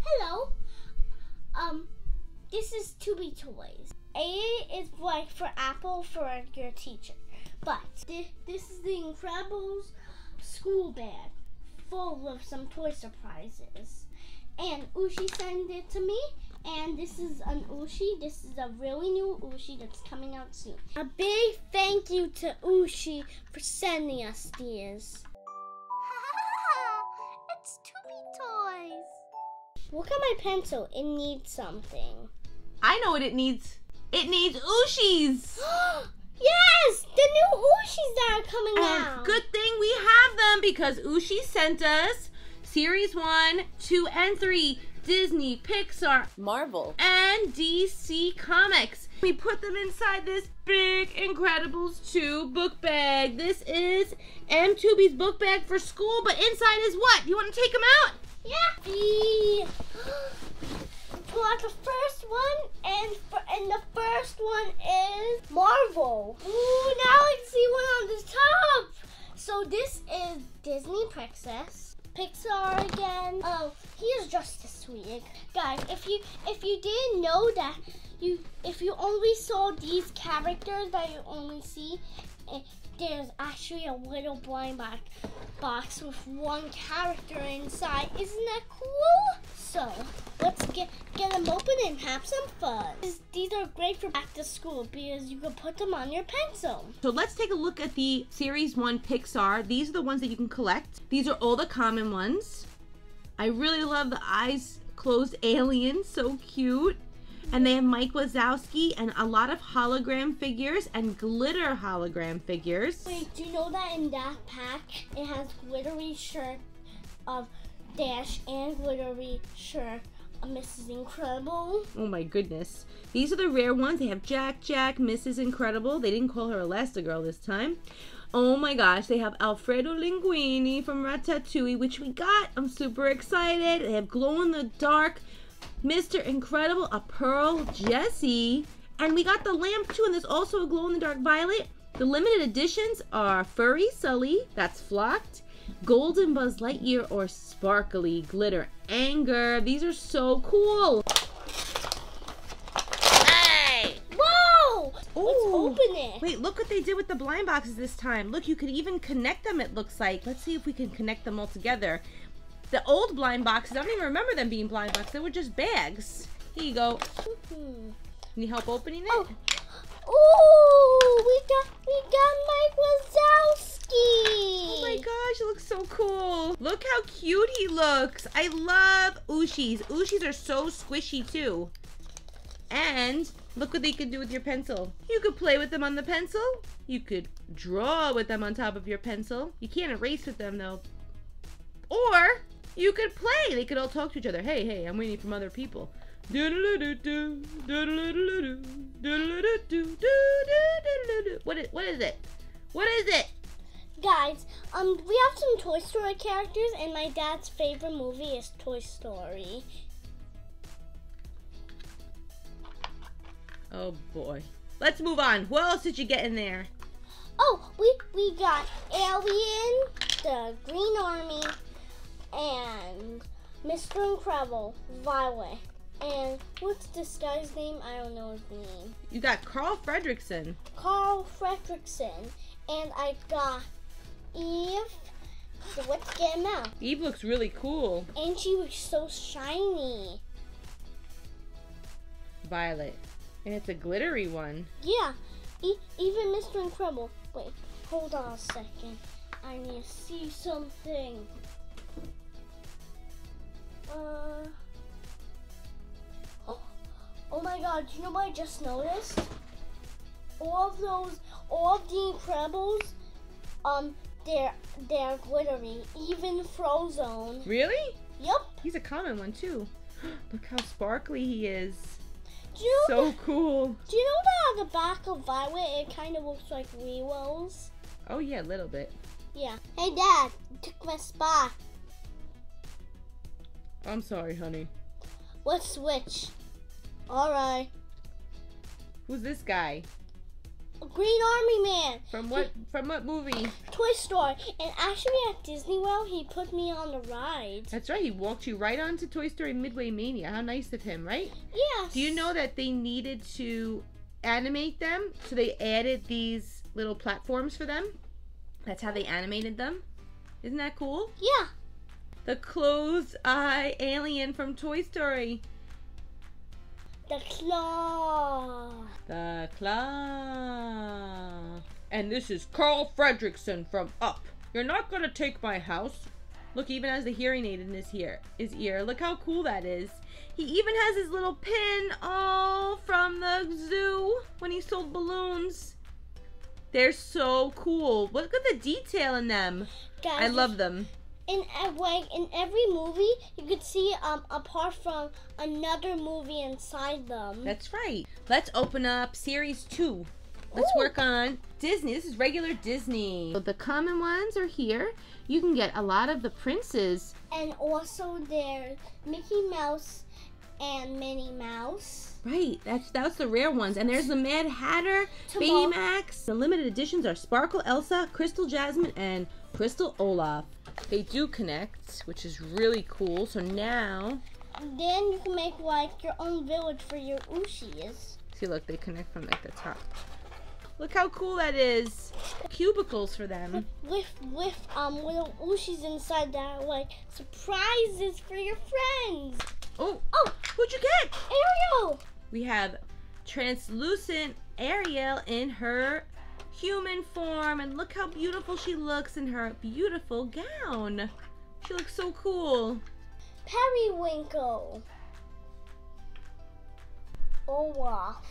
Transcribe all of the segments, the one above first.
Hello. This is To Be Toys. A is like for Apple for your teacher. But this is the Incredibles school bag full of some toy surprises. And Ooshies sent it to me. And this is an Ooshie. This is a really new Ooshie that's coming out soon. A big thank you to Ooshie for sending us these. It's To Be Toys. Look at my pencil. It needs something. I know what it needs. It needs Ooshies. Yes! The new Ooshies that are coming out. Good thing we have them because Ooshies sent us Series 1, 2, and 3. Disney, Pixar, Marvel, and DC Comics. We put them inside this big Incredibles 2 book bag. This is M2B's book bag for school, but inside is what? You want to take them out? Yeah. Pull out the first one, and the first one is Marvel. Ooh, now I can see one on the top. So this is Disney Princess, Pixar again. Oh, he is just as sweet. Guys, if you didn't know that, if you only saw these characters that you only see, there's actually a little blind box with one character inside. Isn't that cool? So let's get them open and have some fun. These are great for back to school because you can put them on your pencil. So let's take a look at the Series 1 Pixar. These are the ones that you can collect. These are all the common ones. I really love the eyes closed alien, so cute. And they have Mike Wazowski and a lot of hologram figures and glitter hologram figures. Wait, do you know that in that pack it has glittery shirt of Dash and glittery shirt of Mrs. Incredible? Oh my goodness. These are the rare ones. They have Jack, Mrs. Incredible. They didn't call her Elastigirl this time. Oh my gosh, they have Alfredo Linguini from Ratatouille, which we got. I'm super excited. They have glow-in-the-dark Mr. Incredible, a Pearl Jessie, and we got the lamp too, and there's also a glow-in-the-dark Violet. The limited editions are Furry Sully, that's flocked, Golden Buzz Lightyear, or Sparkly Glitter Anger. These are so cool. Hey! Whoa! Ooh. Let's open it. Wait, look what they did with the blind boxes this time. Look, you could even connect them, it looks like. Let's see if we can connect them all together. The old blind boxes, I don't even remember them being blind boxes. They were just bags. Here you go. Can you help opening it? Oh, we got Mike Wazowski. Oh my gosh, it looks so cool. Look how cute he looks. I love Ooshies. Ooshies are so squishy too. And look what they can do with your pencil. You could play with them on the pencil. You could draw with them on top of your pencil. You can't erase with them though. Or you could play. They could all talk to each other. Hey, I'm waiting from other people. What is it? What is it? Guys, we have some Toy Story characters, and my dad's favorite movie is Toy Story. Oh boy. Let's move on. What else did you get in there? Oh, we got Alien, the Green Army, and Mr. Incredible, Violet. And what's this guy's name? I don't know his name. You got Carl Fredricksen. Carl Fredricksen. And I got Eve. So let's get him out. Eve looks really cool. And she was so shiny. Violet. And it's a glittery one. Yeah. Even Mr. Incredible. Wait, hold on a second. I need to see something. Oh my god, do you know what I just noticed? All of the Incredibles, they're glittery, even Frozone. Really? Yep. He's a common one too. Look how sparkly he is. Do you know so cool. Do you know that on the back of Violet, it kind of looks like Rewo's? Oh yeah, a little bit. Yeah. Hey Dad, you took my spot. I'm sorry, honey. Let's switch. Alright. Who's this guy? Green Army Man. From what movie? Toy Story. And actually at Disney World, he put me on the ride. That's right. He walked you right onto Toy Story Midway Mania. How nice of him, right? Yes. Do you know that they needed to animate them? So they added these little platforms for them. That's how they animated them. Isn't that cool? Yeah. The closed eye alien from Toy Story. The claw. The claw. And this is Carl Fredricksen from Up. You're not gonna take my house. Look, even has the hearing aid in his ear. Look how cool that is. He even has his little pin all from the zoo when he sold balloons. They're so cool. Look at the detail in them. Guys, I love them. In every movie, you could see apart from another movie inside them. That's right. Let's open up Series 2. Let's work on Disney. This is regular Disney. So the common ones are here. You can get a lot of the princes. And also there's Mickey Mouse and Minnie Mouse. Right, that's the rare ones. And there's the Mad Hatter, Baymax. The limited editions are Sparkle Elsa, Crystal Jasmine, and Crystal Olaf. They do connect, which is really cool. So now... Then you can make like your own village for your Ooshies. See, look, they connect from like the top. Look how cool that is. Cubicles for them. With little Ooshies inside that are like surprises for your friends. Oh, who'd you get? Ariel! We have translucent Ariel in her human form, and look how beautiful she looks in her beautiful gown. She looks so cool. Periwinkle. Olaf.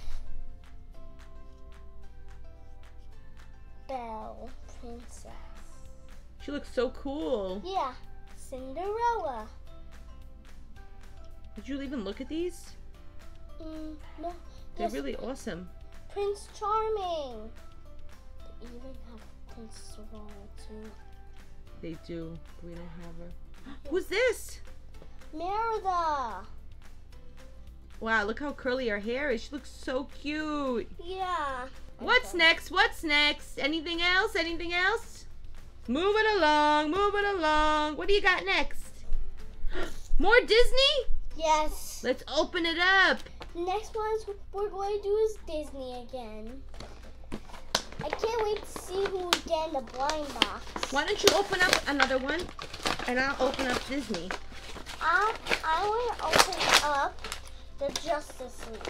Belle, princess. She looks so cool. Yeah, Cinderella. Did you even look at these? No. They're really awesome. Prince Charming. They even have Princess Aurora too. They do. We don't have her. Who's this? Merida. Wow, look how curly her hair is. She looks so cute. Yeah. What's next? What's next? Anything else? Anything else? Move it along. Move it along. What do you got next? More Disney? Yes. Let's open it up. Next one we're going to do is Disney again. I can't wait to see who we get in the blind box. Why don't you open up another one, and I'll open up Disney. I want to open up the Justice League,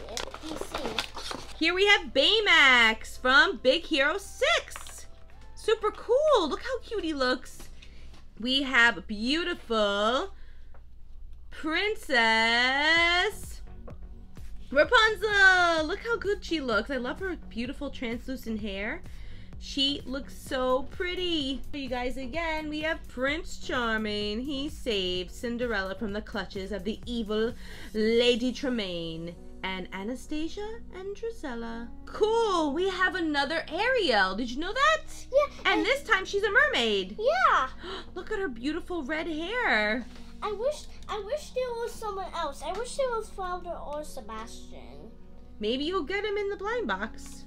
DC. Here we have Baymax from Big Hero 6. Super cool. Look how cute he looks. We have beautiful Princess Rapunzel. Look how good she looks. I love her beautiful translucent hair. She looks so pretty. You guys, again, we have Prince Charming. He saved Cinderella from the clutches of the evil Lady Tremaine. And Anastasia and Drizella. Cool, we have another Ariel. Did you know that? Yeah. And this time she's a mermaid. Yeah. Look at her beautiful red hair. I wish there was someone else. I wish there was Flounder or Sebastian. Maybe you'll get him in the blind box.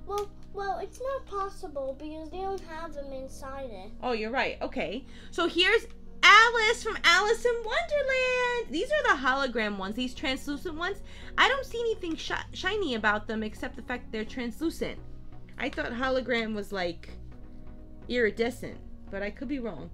Well, it's not possible because they don't have them inside it. Oh, you're right. Okay. So here's Alice from Alice in Wonderland. These are the hologram ones, these translucent ones. I don't see anything shiny about them except the fact they're translucent. I thought hologram was like iridescent, but I could be wrong.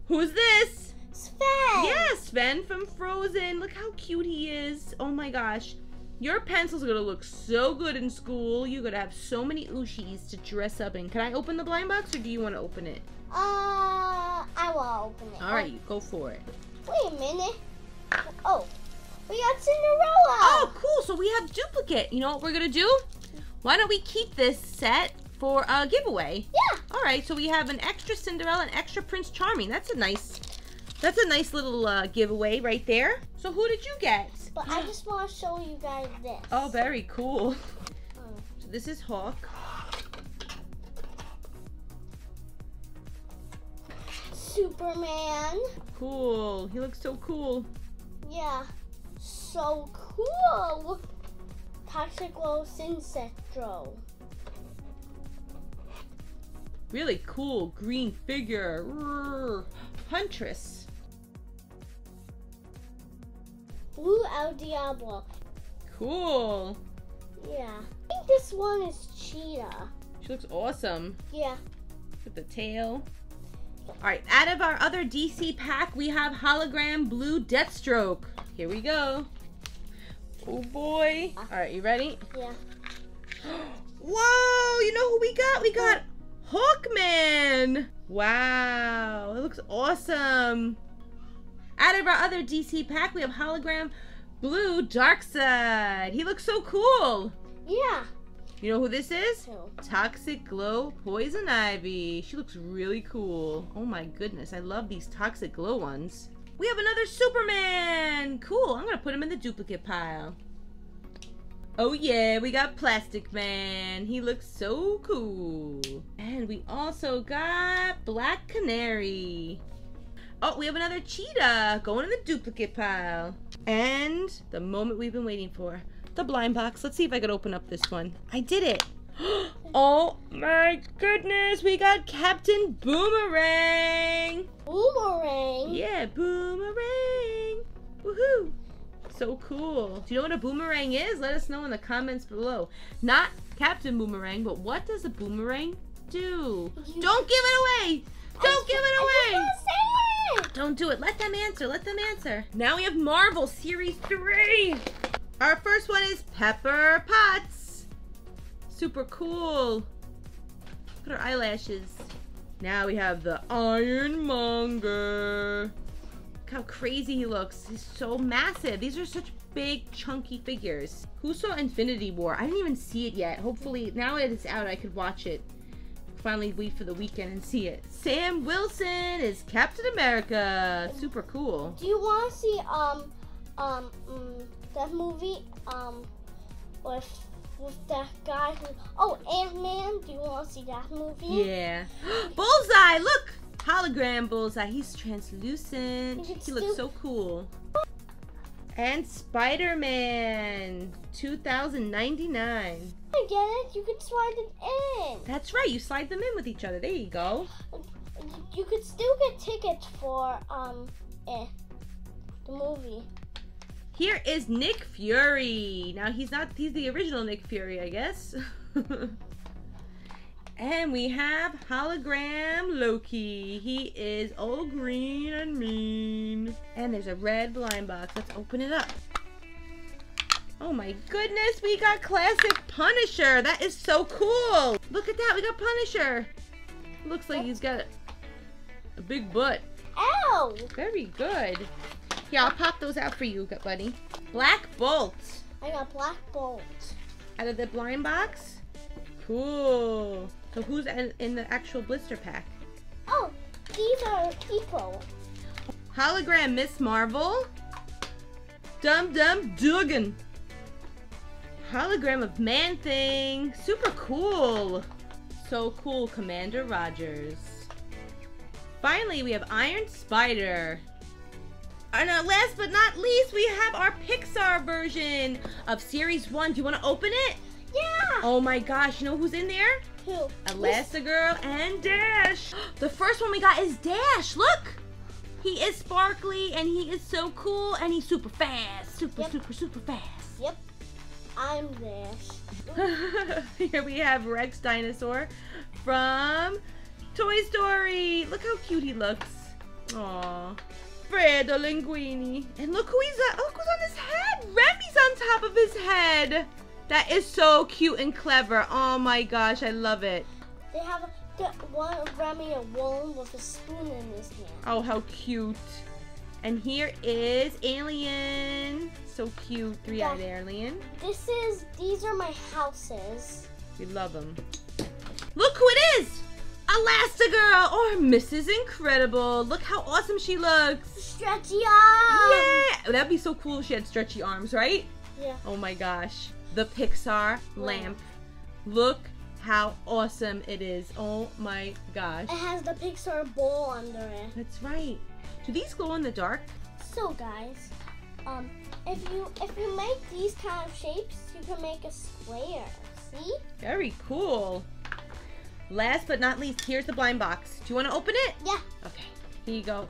Who's this? Sven! Yeah, Sven from Frozen. Look how cute he is. Oh my gosh. Your pencil's gonna look so good in school. You're gonna have so many Ooshies to dress up in. Can I open the blind box or do you want to open it? I will open it. All right, go for it. Wait a minute. Oh, we got Cinderella. Oh, cool. So we have duplicate. You know what we're gonna do? Why don't we keep this set for a giveaway? Yeah. All right. So we have an extra Cinderella and extra Prince Charming. That's a nice little giveaway right there. So who did you get? But I just want to show you guys this. Oh, very cool. So this is Hawk. Superman. Cool. He looks so cool. Yeah. So cool. Toxic Sinestro. Really cool green figure. Huntress. Blue El Diablo. Cool. Yeah. I think this one is Cheetah. She looks awesome. Yeah. With the tail. Alright, out of our other DC pack, we have hologram blue Deathstroke. Here we go. Oh boy. Alright, you ready? Yeah. Whoa! You know who we got? We got Hawkman! Wow, it looks awesome. Out of our other DC pack, we have hologram blue Darkseid. He looks so cool. Yeah. You know who this is? Who? Toxic Glow Poison Ivy. She looks really cool. Oh my goodness, I love these Toxic Glow ones. We have another Superman. Cool, I'm gonna put him in the duplicate pile. Oh yeah, we got Plastic Man. He looks so cool. And we also got Black Canary. Oh, we have another Cheetah going in the duplicate pile. And the moment we've been waiting for, the blind box. Let's see if I could open up this one. I did it. Oh my goodness, we got Captain Boomerang. Boomerang? Yeah, Boomerang. Woohoo. So cool. Do you know what a boomerang is? Let us know in the comments below. Not Captain Boomerang, but what does a boomerang do? Don't give it away. Don't give it away. Don't do it. Let them answer. Let them answer. Now we have Marvel Series 3. Our first one is Pepper Potts. Super cool. Look at her eyelashes. Now we have the Ironmonger. Look how crazy he looks. He's so massive. These are such big, chunky figures. Who saw Infinity War? I didn't even see it yet. Hopefully, now that it's out, I could watch it. Finally wait for the weekend and see it. Sam Wilson is Captain America. Super cool. Do you want to see that movie with that guy who Ant-Man? Do you want to see that movie? Yeah. Bullseye, look! Hologram Bullseye. He's translucent. He looks so cool. And Spider-Man 2099. I get it. You can slide it in. That's right. You slide them in with each other. There you go. You could still get tickets for the movie. Here is Nick Fury. Now he's the original Nick Fury, I guess. And we have hologram Loki. He is all green and mean. And there's a red blind box. Let's open it up. Oh my goodness, we got classic Punisher. That is so cool. Look at that, we got Punisher. Looks like he's got a big butt. Ow! Very good. Here, I'll pop those out for you, buddy. Black Bolt. I got Black Bolt. Out of the blind box? Cool. So who's in the actual blister pack? Oh, these are people. Hologram Miss Marvel. Dum Dum Dugan. Hologram of Man-Thing. Super cool. So cool, Commander Rogers. Finally, we have Iron Spider. And last but not least, we have our Pixar version of Series 1. Do you want to open it? Yeah! Oh my gosh, you know who's in there? Who? Elastigirl and Dash. The first one we got is Dash. Look! He is sparkly and he is so cool and he's super fast. Super fast. Yep. I'm Dash. Here we have Rex Dinosaur from Toy Story. Look how cute he looks. Aww. Fredo Linguini. And look who he's at. Look who's on his head. Remy's on top of his head. That is so cute and clever. Oh my gosh, I love it. They have one Remy alone with a spoon in his hand. Oh, how cute. And here is Alien. So cute, three-eyed alien. These are my houses. We love them. Look who it is! Elastigirl or Mrs. Incredible. Look how awesome she looks. Stretchy arms. Yeah! That'd be so cool if she had stretchy arms, right? Yeah. Oh my gosh. The Pixar lamp. Look how awesome it is. Oh my gosh. It has the Pixar bowl under it. That's right. Do these glow in the dark? So guys, if you make these kind of shapes, you can make a square. See? Very cool. Last but not least, here's the blind box. Do you want to open it? Yeah. Okay, here you go.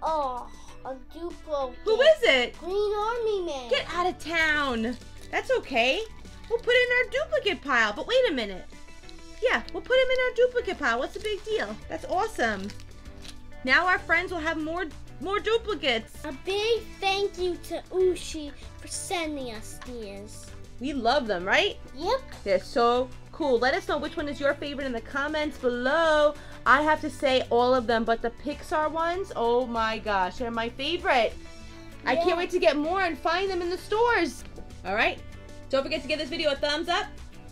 Oh, a Duplo. Who is it? Green Army Man. Get out of town. That's okay. We'll put it in our duplicate pile. But wait a minute. Yeah, we'll put him in our duplicate pile. What's the big deal? That's awesome. Now our friends will have more duplicates. A big thank you to Ooshies for sending us these. We love them, right? Yep. They're so cool. Let us know which one is your favorite in the comments below. I have to say all of them, but the Pixar ones, oh my gosh, they're my favorite. Yeah. I can't wait to get more and find them in the stores. All right. Don't forget to give this video a thumbs up.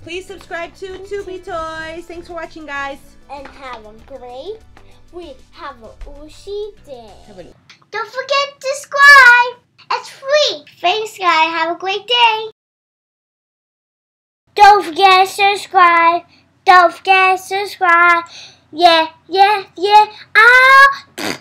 Please subscribe to Tubi Toys. Thanks for watching, guys. And have a great Ooshie day. Don't forget to subscribe. It's free. Thanks, guys. Have a great day. Don't forget to subscribe. Don't forget to subscribe. Yeah, yeah, yeah. Ah.